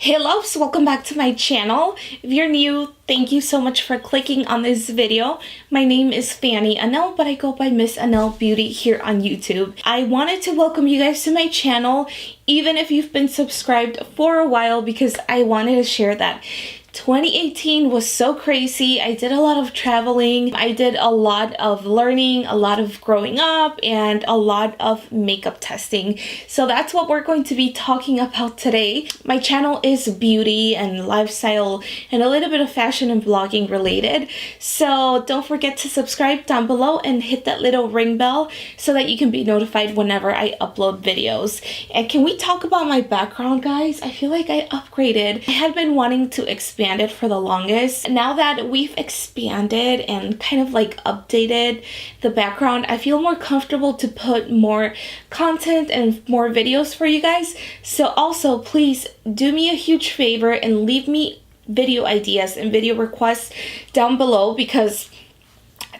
Hey loves, welcome back to my channel. If you're new, thank you so much for clicking on this video. My name is Fanny Anel, but I go by Miss Anel Beauty here on YouTube. I wanted to welcome you guys to my channel, even if you've been subscribed for a while, because I wanted to share that 2018 was so crazy. I did a lot of traveling, I did a lot of learning, a lot of growing up, and a lot of makeup testing. So that's what we're going to be talking about today. My channel is beauty and lifestyle and a little bit of fashion and vlogging related. So don't forget to subscribe down below and hit that little ring bell so that you can be notified whenever I upload videos. And can we talk about my background, guys? I feel like I upgraded. I had been wanting to expand it for the longest. Now that we've expanded and kind of like updated the background, I feel more comfortable to put more content and more videos for you guys. So also please do me a huge favor and leave me video ideas and video requests down below, because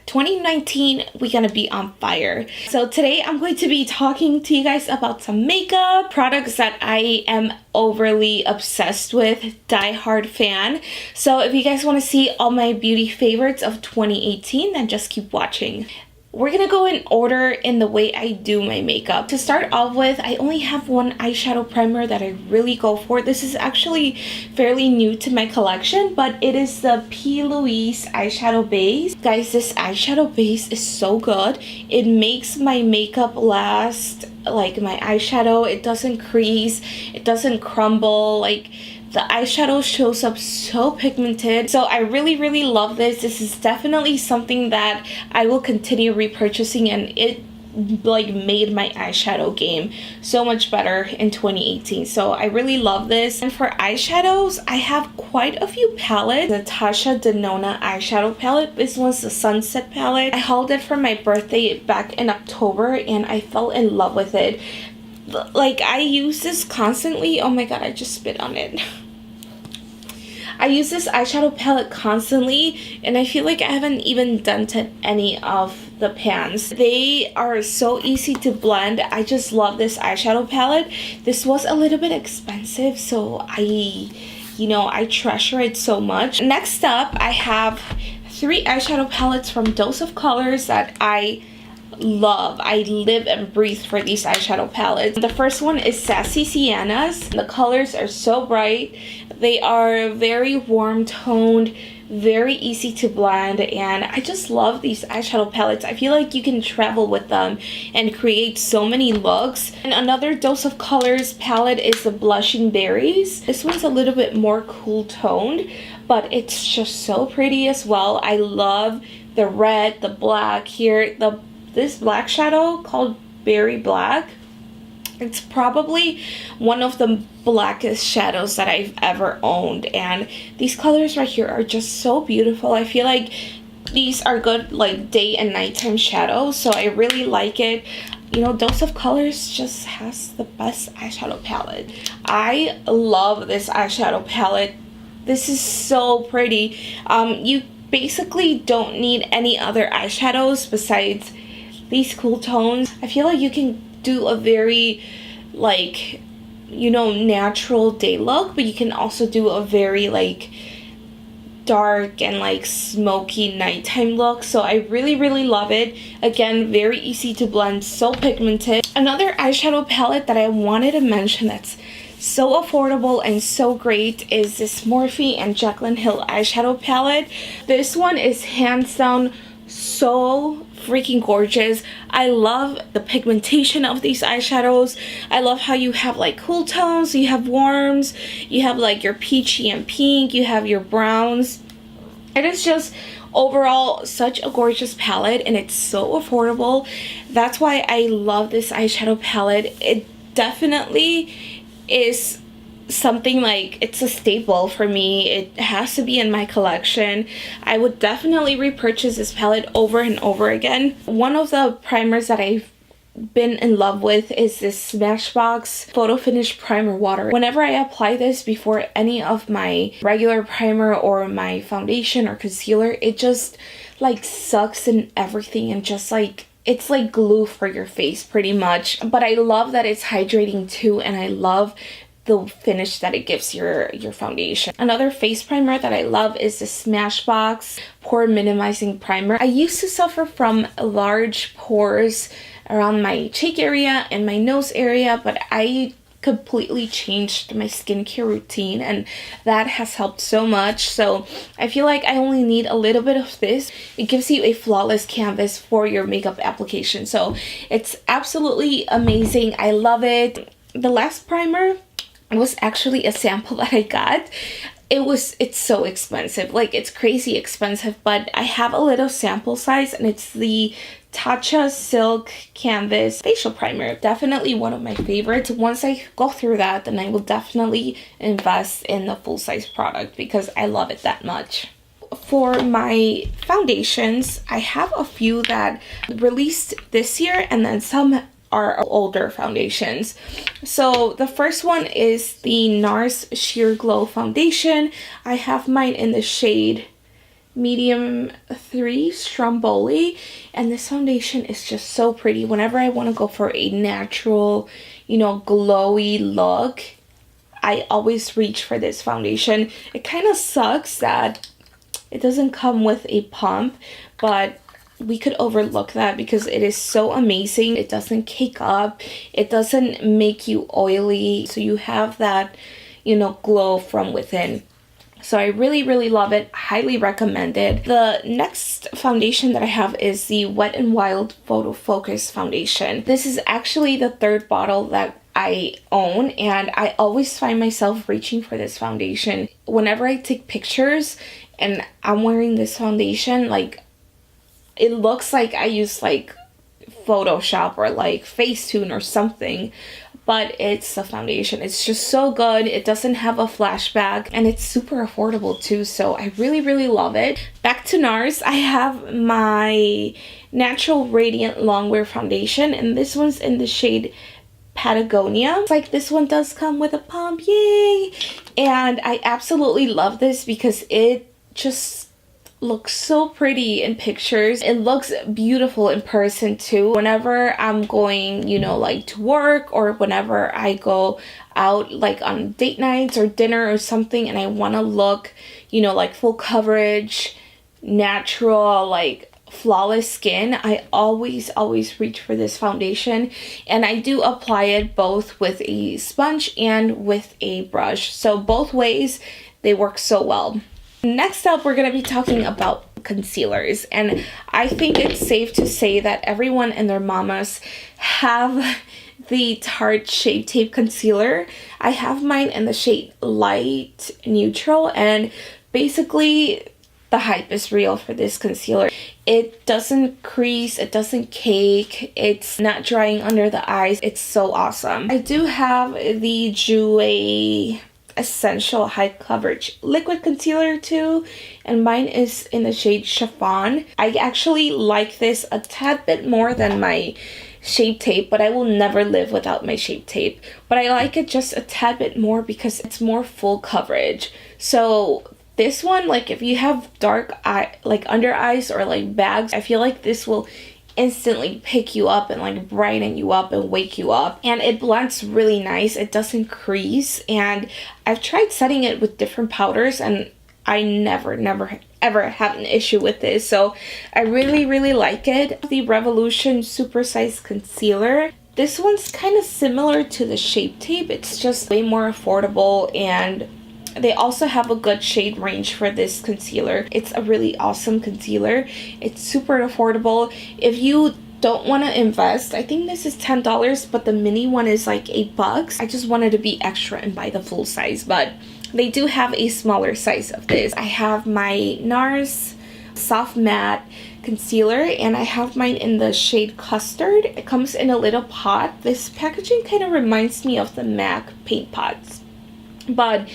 2019 we're gonna be on fire. So today I'm going to be talking to you guys about some makeup products that I am overly obsessed with, die-hard fan. So if you guys want to see all my beauty favorites of 2018, then just keep watching. We're gonna go in order in the way I do my makeup. To start off with, I only have one eyeshadow primer that I really go for. This is actually fairly new to my collection, but it is the P. Louise eyeshadow base. Guys, this eyeshadow base is so good. It makes my makeup last, like my eyeshadow. It doesn't crease, it doesn't crumble, like the eyeshadow shows up so pigmented. So I really love this. This is definitely something that I will continue repurchasing, and it like made my eyeshadow game so much better in 2018. So I really love this. And for eyeshadows, I have quite a few palettes. Natasha Denona eyeshadow palette. This one's the Sunset palette. I hauled it for my birthday back in October and I fell in love with it. Like, I use this constantly. Oh my god, I just spit on it. I use this eyeshadow palette constantly, and I feel like I haven't even dented any of the pans. They are so easy to blend. I just love this eyeshadow palette. This was a little bit expensive, so I treasure it so much. Next up, I have 3 eyeshadow palettes from Dose of Colors that I love. I live and breathe for these eyeshadow palettes. The first one is Sassy Siennas. The colors are so bright. They are very warm toned, very easy to blend, and I just love these eyeshadow palettes. I feel like you can travel with them and create so many looks. And another Dose of Colors palette is the Blushing Berries. This one's a little bit more cool toned, but it's just so pretty as well. I love the red, the black here, this black shadow called Berry Black. It's probably one of the blackest shadows that I've ever owned, and these colors right here are just so beautiful. I feel like these are good like day and nighttime shadows, so I really like it. You know, Dose of Colors just has the best eyeshadow palette. I love this eyeshadow palette. This is so pretty. You basically don't need any other eyeshadows besides these cool tones. I feel like you can do a very like, natural day look, but you can also do a very like dark and like smoky nighttime look. So I really love it. Again, very easy to blend, so pigmented. Another eyeshadow palette that I wanted to mention that's so affordable and so great is this Morphe and Jaclyn Hill eyeshadow palette. This one is hands down so freaking gorgeous. I love the pigmentation of these eyeshadows. I love how you have like cool tones, you have warms, you have like your peachy and pink, you have your browns. It is just overall such a gorgeous palette, and it's so affordable. That's why I love this eyeshadow palette. It definitely is something like, it's a staple for me. It has to be in my collection. I would definitely repurchase this palette over and over again. One of the primers that I've been in love with is this Smashbox Photo Finish Primer Water. Whenever I apply this before any of my regular primer or my foundation or concealer, it just like sucks in everything and just like, it's like glue for your face pretty much. But I love that it's hydrating too, and I love the finish that it gives your foundation. Another face primer that I love is the Smashbox Pore Minimizing Primer. I used to suffer from large pores around my cheek area and my nose area, but I completely changed my skincare routine, and that has helped so much. So I feel like I only need a little bit of this. It gives you a flawless canvas for your makeup application, so it's absolutely amazing. I love it. The last primer was actually a sample that I got. It's so expensive, like it's crazy expensive, but I have a little sample size, and it's the Tatcha Silk Canvas Facial Primer. Definitely one of my favorites. Once I go through that, then I will definitely invest in the full-size product because I love it that much. For my foundations, I have a few that released this year, and then some are older foundations. So the first one is the NARS Sheer Glow Foundation. I have mine in the shade medium 3 Stromboli, and this foundation is just so pretty. Whenever I want to go for a natural, you know, glowy look, I always reach for this foundation. It kind of sucks that it doesn't come with a pump, but we could overlook that because it is so amazing. It doesn't cake up, it doesn't make you oily, so you have that, you know, glow from within. So I really love it. Highly recommend it. The next foundation that I have is the Wet n Wild Photo Focus Foundation. This is actually the third bottle that I own, and I always find myself reaching for this foundation. Whenever I take pictures and I'm wearing this foundation, like, it looks like I use like Photoshop or like Facetune or something, but it's a foundation. It's just so good. It doesn't have a flashback, and it's super affordable too, so I really love it. Back to NARS, I have my Natural Radiant Longwear Foundation, and this one's in the shade Patagonia. It's like this one does come with a pump, yay! And I absolutely love this because it just looks so pretty in pictures. It looks beautiful in person too. Whenever I'm going, you know, like to work, or whenever I go out like on date nights or dinner or something, and I want to look, you know, like full coverage, natural, like flawless skin, I always reach for this foundation, and I do apply it both with a sponge and with a brush. So both ways they work so well. Next up, we're going to be talking about concealers, and I think it's safe to say that everyone and their mamas have the Tarte Shape Tape Concealer. I have mine in the shade Light Neutral, and basically the hype is real for this concealer. It doesn't crease, it doesn't cake, it's not drying under the eyes. It's so awesome. I do have the Jouer Essential High Coverage Liquid Concealer too, and mine is in the shade Chiffon. I actually like this a tad bit more than my Shape Tape, but I will never live without my Shape Tape. But I like it just a tad bit more because it's more full coverage. So this one, like if you have dark eye, like under eyes or like bags, I feel like this will instantly pick you up and like brighten you up and wake you up, and it blends really nice. It doesn't crease, and I've tried setting it with different powders, and I never ever have an issue with this, so I really like it. The Revolution Supersize Concealer, this one's kind of similar to the Shape Tape. It's just way more affordable, and they also have a good shade range for this concealer. It's a really awesome concealer. It's super affordable. If you don't want to invest, I think this is $10, but the mini one is like $8. I just wanted to be extra and buy the full size, but they do have a smaller size of this. I have my NARS Soft Matte Concealer, and I have mine in the shade Custard. It comes in a little pot. This packaging kind of reminds me of the MAC paint pots, but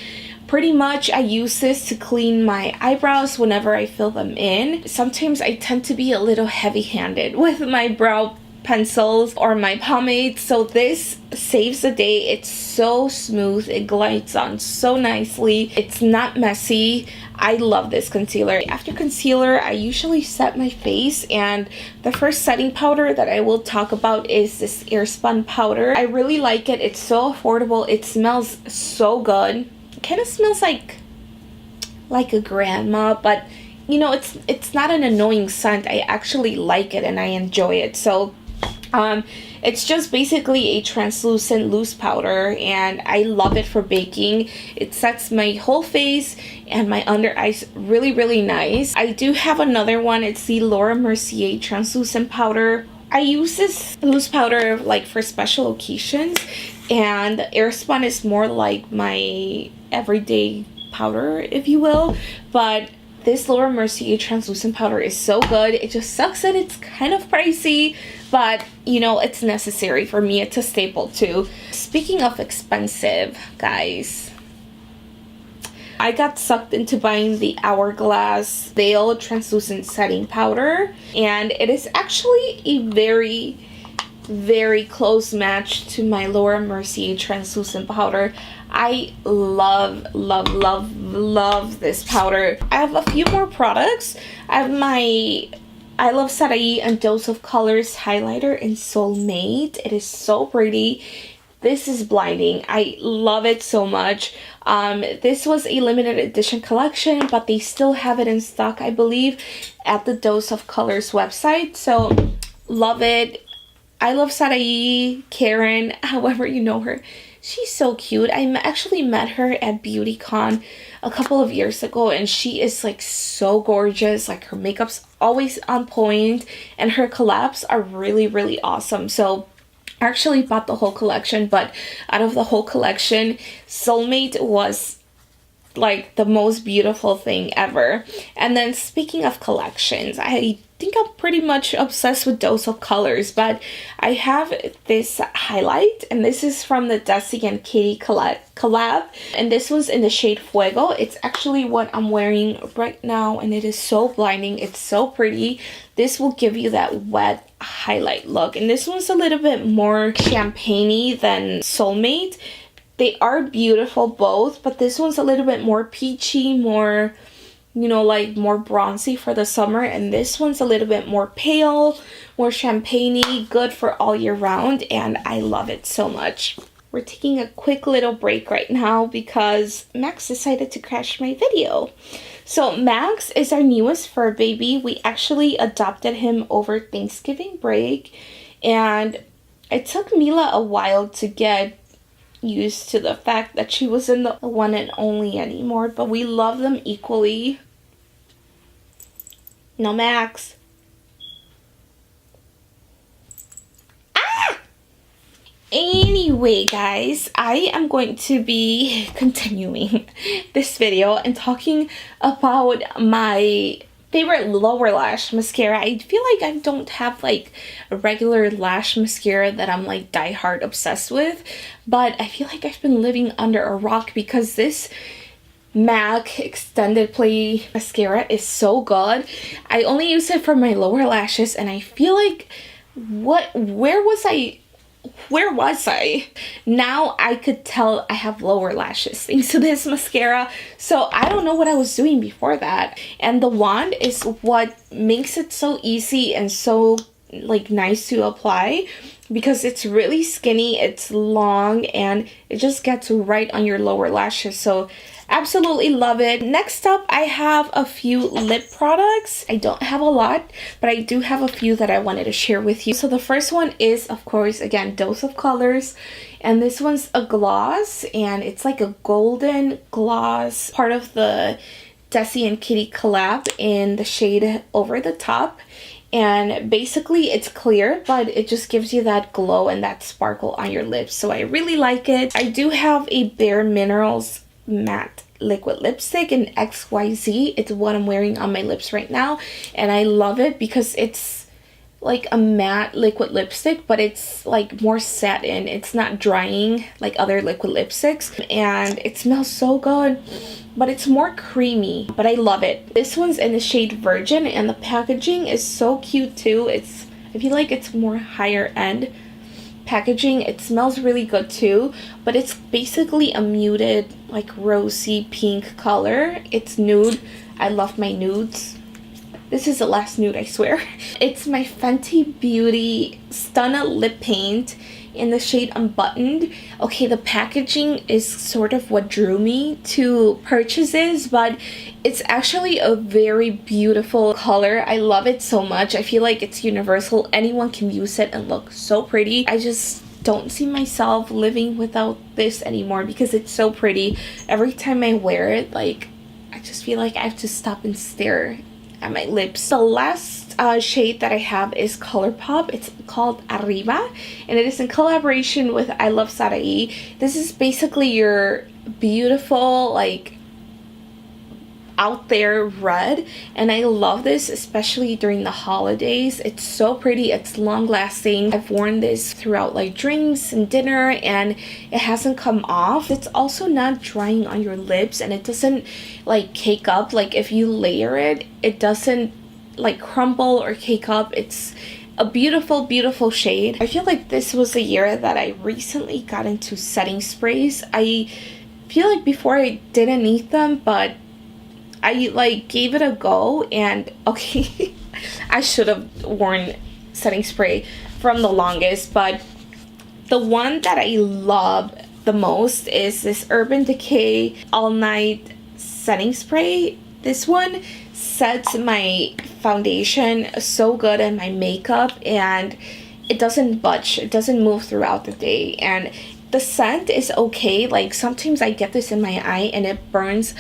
pretty much I use this to clean my eyebrows whenever I fill them in. Sometimes I tend to be a little heavy-handed with my brow pencils or my pomades. So this saves the day. It's so smooth. It glides on so nicely. It's not messy. I love this concealer. After concealer, I usually set my face, and the first setting powder that I will talk about is this Airspun powder. I really like it. It's so affordable. It smells so good. It kind of smells like a grandma, but you know, it's not an annoying scent. I actually like it and I enjoy it. So it's just basically a translucent loose powder, and I love it for baking. It sets my whole face and my under eyes really, really nice. I do have another one. It's the Laura Mercier translucent powder. I use this loose powder like for special occasions, and Airspun is more like my everyday powder, if you will. But this Laura Mercier translucent powder is so good. It just sucks that it's kind of pricey, but you know, it's necessary for me. It's a staple too. Speaking of expensive, guys, I got sucked into buying the Hourglass Veil translucent setting powder, and it is actually a very, very close match to my Laura Mercier translucent powder. I love, love, love, love this powder. I have a few more products. I have my I Love Sarai and Dose of Colors highlighter in Soulmate. It is so pretty. This is blinding. I love it so much. This was a limited edition collection, but they still have it in stock, I believe, at the Dose of Colors website. So love it. I Love Sarai, Karen, however you know her. She's so cute. I actually met her at BeautyCon a couple of years ago, and she is like so gorgeous. Like, her makeup's always on point, and her collabs are really, really awesome. So I actually bought the whole collection, but out of the whole collection, Soulmate was like the most beautiful thing ever. And then speaking of collections, I think I'm pretty much obsessed with Dose of Colors, but I have this highlight, and this is from the Desi and Katie collab, and this one's in the shade Fuego. It's actually what I'm wearing right now, and it is so blinding. It's so pretty. This will give you that wet highlight look, and this one's a little bit more champagne-y than Soulmate. They are beautiful both, but this one's a little bit more peachy, more, you know, like more bronzy for the summer, and this one's a little bit more pale, more champagne-y, good for all year round, and I love it so much. We're taking a quick little break right now because Max decided to crash my video. So Max is our newest fur baby. We actually adopted him over Thanksgiving break, and it took Mila a while to get used to the fact that she wasn't the one and only anymore, but we love them equally. No, Max. Ah! Anyway, guys, I am going to be continuing this video and talking about my favorite lower lash mascara. I feel like I don't have like a regular lash mascara that I'm like diehard obsessed with, but I feel like I've been living under a rock because this MAC extended play mascara is so good. I only use it for my lower lashes, and I feel like where was I? Now I could tell I have lower lashes thanks to this mascara. So I don't know what I was doing before that. And the wand is what makes it so easy and so like nice to apply, because it's really skinny, it's long, and it just gets right on your lower lashes. So absolutely love it. Next up, I have a few lip products. I don't have a lot, but I do have a few that I wanted to share with you. So the first one is, of course, again, Dose of Colors, and this one's a gloss, and it's like a golden gloss, part of the Desi and Kitty collab in the shade Over the Top. And basically it's clear, but it just gives you that glow and that sparkle on your lips. So I really like it. I do have a Bare Minerals matte liquid lipstick in XYZ. It's what I'm wearing on my lips right now, and I love it because it's like a matte liquid lipstick, but it's like more satin. It's not drying like other liquid lipsticks, and it smells so good, but it's more creamy, but I love it. This one's in the shade Virgin, and the packaging is so cute too. It's I feel like it's more higher end packaging. It smells really good too, but it's basically a muted like rosy pink color. It's nude. I love my nudes. This is the last nude, I swear. It's my Fenty Beauty Stunna lip paint in the shade Unbuttoned. Okay, the packaging is sort of what drew me to purchases, but it's actually a very beautiful color. I love it so much. I feel like it's universal. Anyone can use it and look so pretty. I just don't see myself living without this anymore because it's so pretty. Every time I wear it, like, I just feel like I have to stop and stare at my lips. The last shade that I have is ColourPop. It's called Arriba, and it is in collaboration with I Love Sarai. This is basically your beautiful, like, out there red, and I love this especially during the holidays. It's so pretty. It's long lasting. I've worn this throughout like drinks and dinner, and it hasn't come off. It's also not drying on your lips, and it doesn't like cake up. Like if you layer it, it doesn't like crumble or cake up. It's a beautiful shade. I feel like this was a year that I recently got into setting sprays. I feel like before I didn't need them, but I like gave it a go, and okay, I should have worn setting spray from the longest, but the one that I love the most is this Urban Decay All Night setting spray. This one sets my foundation so good and my makeup, and it doesn't budge. It doesn't move throughout the day, and the scent is okay. Like sometimes I get this in my eye and it burns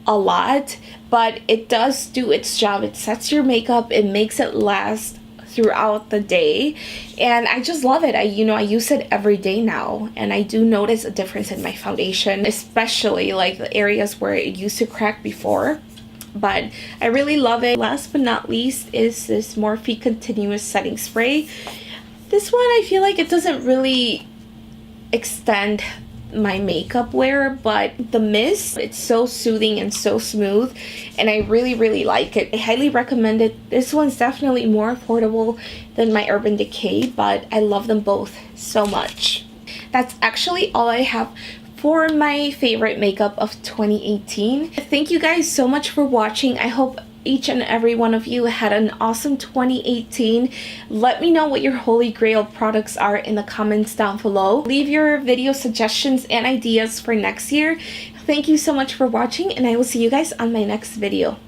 a lot, but it does do its job. It sets your makeup, it makes it last throughout the day, and I just love it. I use it every day now, and I do notice a difference in my foundation, especially like the areas where it used to crack before, but I really love it. Last but not least is this Morphe Continuous Setting Spray. This one, I feel like it doesn't really extend my makeup wear, but the mist, it's so soothing and so smooth, and I really like it. I highly recommend it. This one's definitely more affordable than my Urban Decay, but I love them both so much. That's actually all I have for my favorite makeup of 2018. Thank you guys so much for watching. I hope each and every one of you had an awesome 2018. Let me know what your holy grail products are in the comments down below. Leave your video suggestions and ideas for next year. Thank you so much for watching, and I will see you guys on my next video.